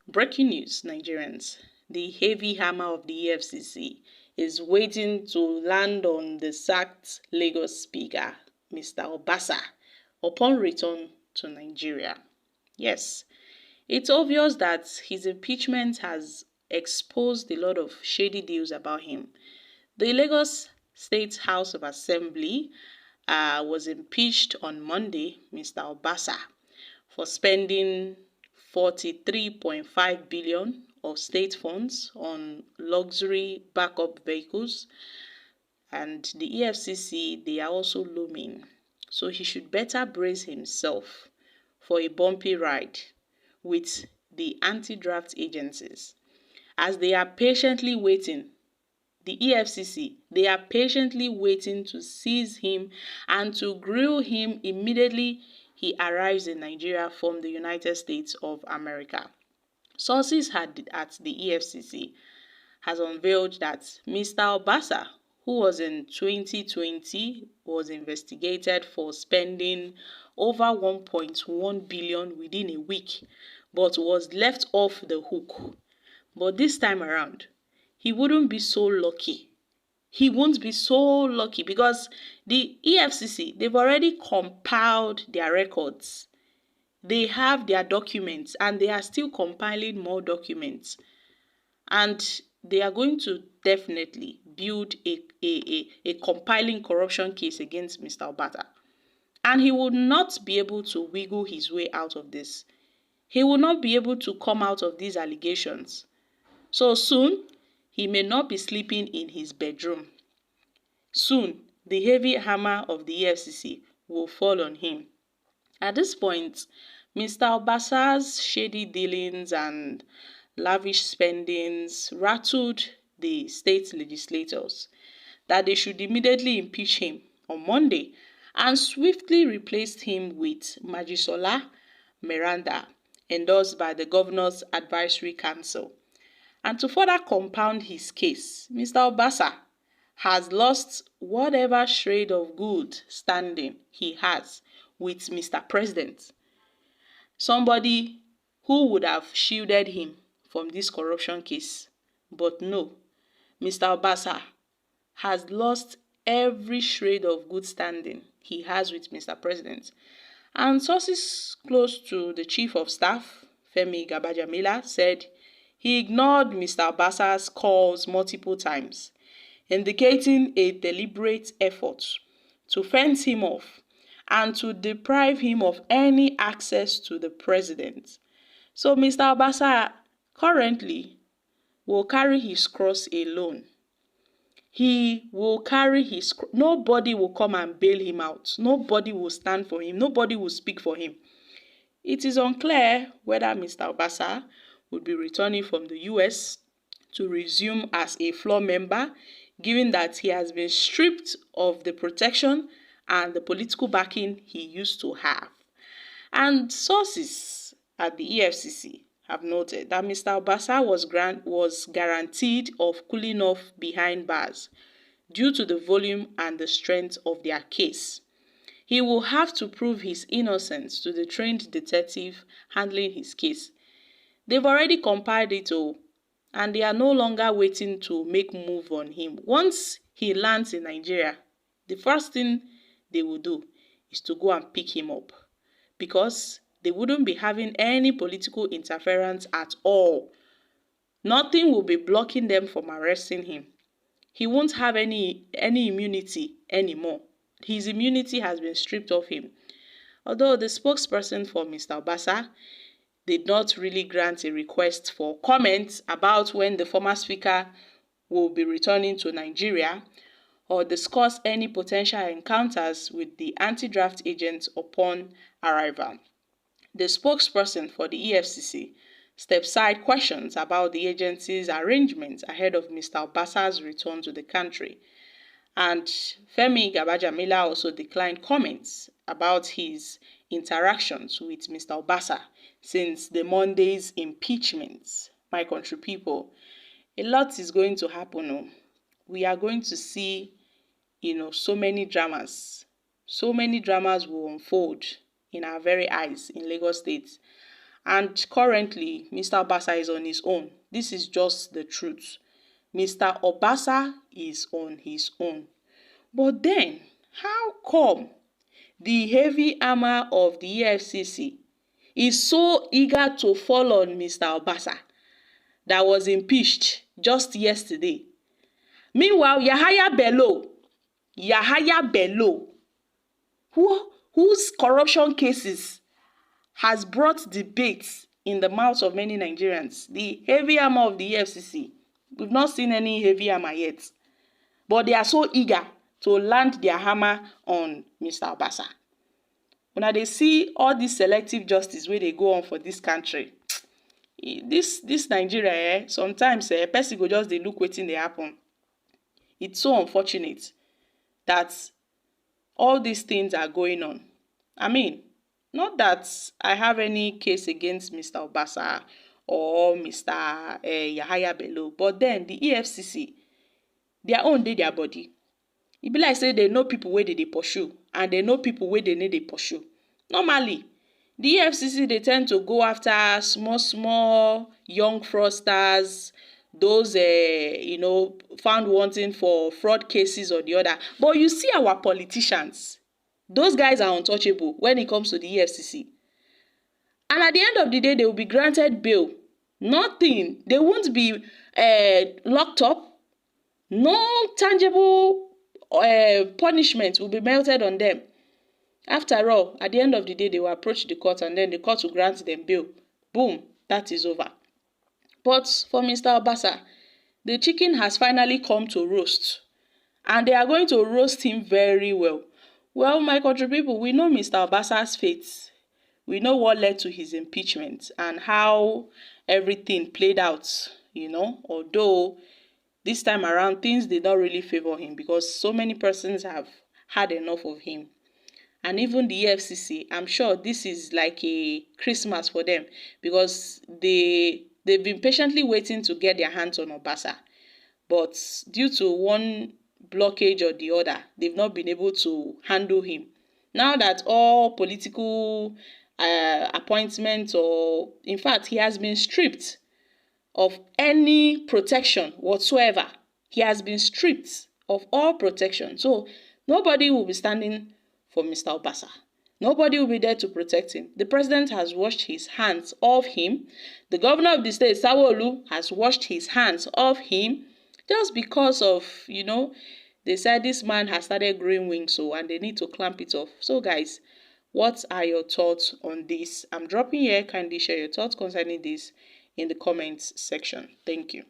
Breaking news, Nigerians. The heavy hammer of the EFCC is waiting to land on the sacked Lagos Speaker, Mr. Obasa, upon return to Nigeria. Yes, it's obvious that his impeachment has exposed a lot of shady deals about him. The Lagos State House of Assembly was impeached on Monday, Mr. Obasa, for spending 43.5 billion of state funds on luxury backup vehicles, and the EFCC, they are also looming, so he should better brace himself for a bumpy ride with the anti-draft agencies as they are patiently waiting. The EFCC, they are patiently waiting to seize him and to grill him immediately he arrives in Nigeria from the United States of America. Sources at the EFCC has unveiled that Mr. Obasa, who was in 2020, was investigated for spending over 1.1 billion within a week, but was left off the hook. But this time around, he wouldn't be so lucky. He won't be so lucky because the EFCC, they've already compiled their records. They have their documents and they are still compiling more documents. And they are going to definitely build a compiling corruption case against Mr. Obasa. And he will not be able to wiggle his way out of this. He will not be able to come out of these allegations. So soon, he may not be sleeping in his bedroom. Soon, the heavy hammer of the EFCC will fall on him. At this point, Mr. Obasa's shady dealings and lavish spendings rattled the state legislators that they should immediately impeach him on Monday and swiftly replaced him with Majisola Miranda, endorsed by the Governor's Advisory Council. And to further compound his case, Mr. Obasa has lost whatever shred of good standing he has with Mr. President, somebody who would have shielded him from this corruption case. But no, Mr. Obasa has lost every shred of good standing he has with Mr. President. And sources close to the Chief of Staff, Femi Gabajamila, said he ignored Mr. Obasa's calls multiple times, indicating a deliberate effort to fence him off and to deprive him of any access to the president. So Mr. Obasa currently will carry his cross alone. He will carry his nobody will come and bail him out. Nobody will stand for him. Nobody will speak for him. It is unclear whether Mr. Obasa would be returning from the US to resume as a floor member, given that he has been stripped of the protection and the political backing he used to have. And sources at the EFCC have noted that Mr. Obasa was guaranteed of cooling off behind bars due to the volume and the strength of their case. He will have to prove his innocence to the trained detective handling his case. They've already compiled it all, and they are no longer waiting to make move on him. Once he lands in Nigeria, the first thing they will do is to go and pick him up, because they wouldn't be having any political interference at all. Nothing will be blocking them from arresting him. He won't have any immunity anymore. His immunity has been stripped of him. Although the spokesperson for Mr. Obasa did not really grant a request for comment about when the former speaker will be returning to Nigeria or discuss any potential encounters with the anti-draft agents upon arrival. The spokesperson for the EFCC stepped aside questions about the agency's arrangements ahead of Mr. Obasa's return to the country. And Femi Gabajamila also declined comments about his interactions with Mr. Obasa since the Monday's impeachment. My country people, a lot is going to happen. We are going to see, so many dramas. So many dramas will unfold in our very eyes in Lagos State. And currently, Mr. Obasa is on his own. This is just the truth. Mr. Obasa is on his own. But then, how come the heavy armor of the EFCC is so eager to fall on Mr. Obasa that was impeached just yesterday? Meanwhile, Yahaya Bello, whose corruption cases has brought debates in the mouths of many Nigerians, the heavy armor of the EFCC, we've not seen any heavy armor yet, but they are so eager to land their hammer on Mr. Obasa. When they see all this selective justice where they go on for this country, this Nigeria, sometimes person go just dey look wetin dey happen. It's so unfortunate that all these things are going on. I mean, not that I have any case against Mr. Obasa or Mr. Yahaya Bello, but then the EFCC, their own dey their body. E be like say they know people wey dey pursue, and they know people wey they need dey pursue. Normally, the EFCC they tend to go after small young fraudsters, those found wanting for fraud cases or the other. But you see our politicians, those guys are untouchable when it comes to the EFCC. And at the end of the day, they will be granted bail. Nothing. They won't be locked up. No tangible punishment will be melted on them. After all, at the end of the day, they will approach the court and then the court will grant them bail. Boom, that is over. But for Mr. Obasa, the chicken has finally come to roast. And they are going to roast him very well. Well, my country people, we know Mr. Obasa's fate. We know what led to his impeachment and how everything played out, although this time around, things did not really favor him because so many persons have had enough of him. And even the EFCC, I'm sure this is like a Christmas for them because they've been patiently waiting to get their hands on Obasa. But due to one blockage or the other, they've not been able to handle him. Now that all political appointments, or in fact, he has been stripped of any protection whatsoever. He has been stripped of all protection. So nobody will be standing for Mr. Obasa. Nobody will be there to protect him. The president has washed his hands of him. The governor of the state, Sanwo-Olu, has washed his hands of him just because of, they said this man has started growing wings, and they need to clamp it off. So guys, what are your thoughts on this? I'm dropping here. Kindly share your thoughts concerning this in the comments section. Thank you.